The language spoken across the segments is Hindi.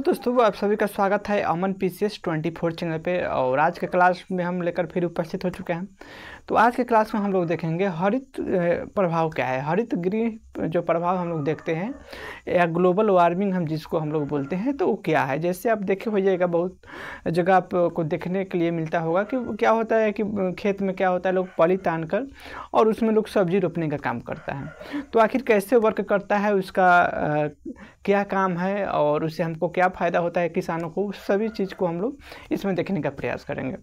दोस्तों आप सभी का स्वागत है अमन पीसीएस 24 चैनल पे। और आज के क्लास में हम लेकर फिर उपस्थित हो चुके हैं। तो आज के क्लास में हम लोग देखेंगे हरित प्रभाव क्या है। हरित गृह जो प्रभाव हम लोग देखते हैं या ग्लोबल वार्मिंग हम जिसको हम लोग बोलते हैं, तो वो क्या है। जैसे आप देखे हो जाएगा, बहुत जगह आपको देखने के लिए मिलता होगा कि क्या होता है कि खेत में क्या होता है, लोग पली तान कर और उसमें लोग सब्जी रोपने का काम करता है। तो आखिर कैसे वर्क करता है, उसका क्या काम है और उससे हमको क्या फ़ायदा होता है किसानों को, उस सभी चीज़ को हम लोग इसमें देखने का प्रयास करेंगे।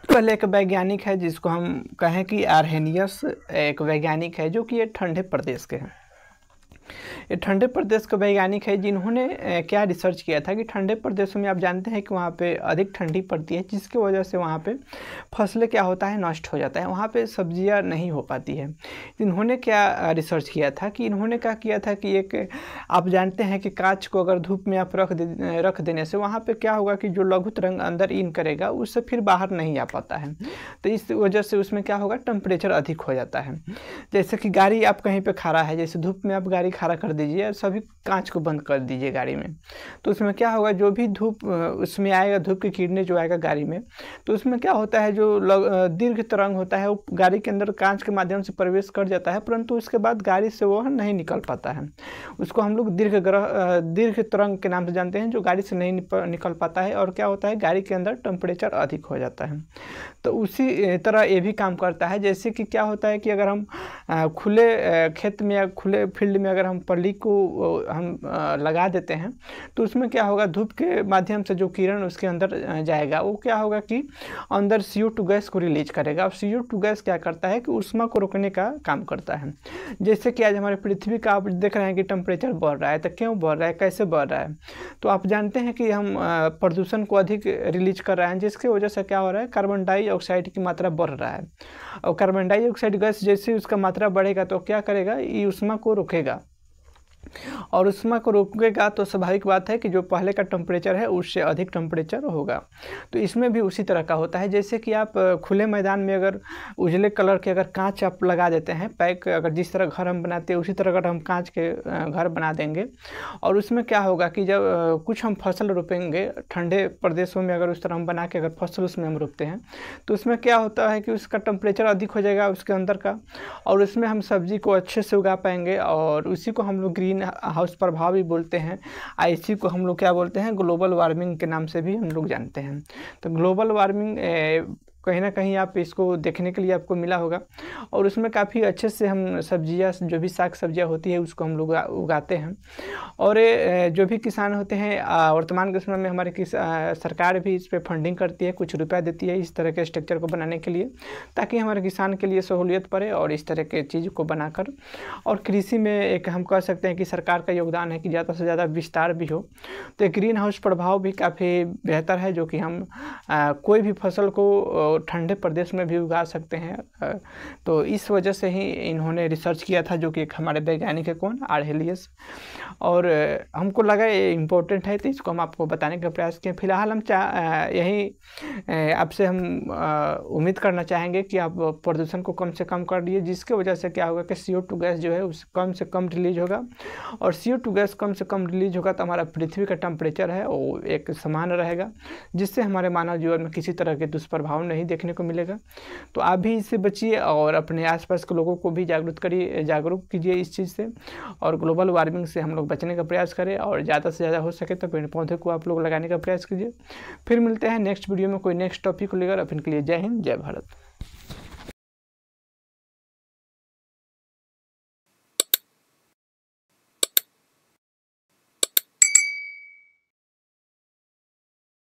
पहले एक वैज्ञानिक है जिसको हम कहें कि आर्हेनियस एक वैज्ञानिक है जो कि ये ठंडे प्रदेश के हैं। ये ठंडे प्रदेश के वैज्ञानिक है जिन्होंने क्या रिसर्च किया था कि ठंडे प्रदेशों में आप जानते हैं कि वहाँ पे अधिक ठंडी पड़ती है, जिसकी वजह से वहाँ पे फसलें क्या होता है, नष्ट हो जाता है, वहाँ पे सब्जियाँ नहीं हो पाती है। इन्होंने क्या रिसर्च किया था कि इन्होंने क्या किया था कि एक आप जानते हैं कि कांच को अगर धूप में आप रख देने से वहाँ पर क्या होगा कि जो लघु तरंग अंदर इन करेगा उससे फिर बाहर नहीं आ पाता है। तो इस वजह से उसमें क्या होगा, टेम्परेचर अधिक हो जाता है। जैसे कि गाड़ी आप कहीं पर खड़ा है, जैसे धूप में आप गाड़ी खड़ा कर दीजिए और सभी कांच को बंद कर दीजिए गाड़ी में, तो उसमें क्या होगा, जो भी धूप उसमें आएगा, धूप की किरणें जो आएगा गाड़ी में, तो उसमें क्या होता है, जो दीर्घ तरंग होता है वो गाड़ी के अंदर कांच के माध्यम से प्रवेश कर जाता है, परंतु उसके बाद गाड़ी से वो नहीं निकल पाता है। उसको हम लोग दीर्घ तरंग के नाम से जानते हैं, जो गाड़ी से नहीं निकल पाता है और क्या होता है, गाड़ी के अंदर टेम्परेचर अधिक हो जाता है। तो उसी तरह ये भी काम करता है। जैसे कि क्या होता है कि अगर हम खुले खेत में या खुले फील्ड में अगर हम पल्ली को हम लगा देते हैं, तो उसमें क्या होगा, धूप के माध्यम से जो किरण उसके अंदर जाएगा वो क्या होगा कि अंदर CO2 गैस को रिलीज करेगा। और CO2 गैस क्या करता है कि ऊष्मा को रोकने का काम करता है। जैसे कि आज हमारे पृथ्वी का आप देख रहे हैं कि टेम्परेचर बढ़ रहा है, तो क्यों बढ़ रहा है, कैसे बढ़ रहा है, तो आप जानते हैं कि हम प्रदूषण को अधिक रिलीज कर रहे हैं, जिसकी वजह से क्या हो रहा है, कार्बन डाइऑक्साइड की मात्रा बढ़ रहा है। और कार्बन डाइऑक्साइड गैस जैसे उसका मात्रा बढ़ेगा तो क्या करेगा, ये ऊष्मा को रोकेगा, और ऊष्मा को रोकेगा तो स्वाभाविक बात है कि जो पहले का टेम्परेचर है उससे अधिक टेम्परेचर होगा। तो इसमें भी उसी तरह का होता है। जैसे कि आप खुले मैदान में अगर उजले कलर के अगर कांच आप लगा देते हैं, पैक, अगर जिस तरह घर हम बनाते हैं उसी तरह अगर हम कांच के घर बना देंगे, और उसमें क्या होगा कि जब कुछ हम फसल रोपेंगे ठंडे प्रदेशों में, अगर उस तरह हम बना के अगर फसल उसमें हम रोपते हैं, तो उसमें क्या होता है कि उसका टेम्परेचर अधिक हो जाएगा उसके अंदर का, और उसमें हम सब्जी को अच्छे से उगा पाएंगे। और उसी को हम लोग ग्रीन हाउस प्रभाव भी बोलते हैं। इसी को हम लोग क्या बोलते हैं, ग्लोबल वार्मिंग के नाम से भी हम लोग जानते हैं। तो ग्लोबल वार्मिंग कहीं ना कहीं आप इसको देखने के लिए आपको मिला होगा, और उसमें काफ़ी अच्छे से हम सब्जियां, जो भी साग सब्जियां होती है उसको हम लोग उगाते हैं। और जो भी किसान होते हैं, वर्तमान के समय में हमारे सरकार भी इस पर फंडिंग करती है, कुछ रुपया देती है इस तरह के स्ट्रक्चर को बनाने के लिए, ताकि हमारे किसान के लिए सहूलियत पड़े और इस तरह के चीज़ को बनाकर। और कृषि में एक हम कह सकते हैं कि सरकार का योगदान है कि ज़्यादा से ज़्यादा विस्तार भी हो। तो ग्रीन हाउस प्रभाव भी काफ़ी बेहतर है, जो कि हम कोई भी फसल को ठंडे प्रदेश में भी उगा सकते हैं। तो इस वजह से ही इन्होंने रिसर्च किया था, जो कि एक हमारे वैज्ञानिक है, कौन, आर्हेनियस। और हमको लगा ये इम्पोर्टेंट है, तो इसको हम आपको बताने का प्रयास किए। फिलहाल हम यही आपसे हम उम्मीद करना चाहेंगे कि आप प्रदूषण को कम से कम कर दिए, जिसके वजह से क्या होगा कि CO2 गैस जो है उस कम से कम रिलीज होगा। और CO2 गैस कम से कम रिलीज होगा तो हमारा पृथ्वी का टेम्परेचर है वो एक समान रहेगा, जिससे हमारे मानव जीवन में किसी तरह के दुष्प्रभाव नहीं देखने को मिलेगा। तो आप भी इससे बचिए और अपने आसपास के लोगों को भी जागरूक कीजिए इस चीज़ से, और ग्लोबल वार्मिंग से हम लोग बचने का प्रयास करें, और ज़्यादा से ज़्यादा हो सके तो पेड़ पौधे को आप लोग लगाने का प्रयास कीजिए। फिर मिलते हैं नेक्स्ट वीडियो में कोई नेक्स्ट टॉपिक को लेकर। अपन के लिए जय हिंद, जय भारत।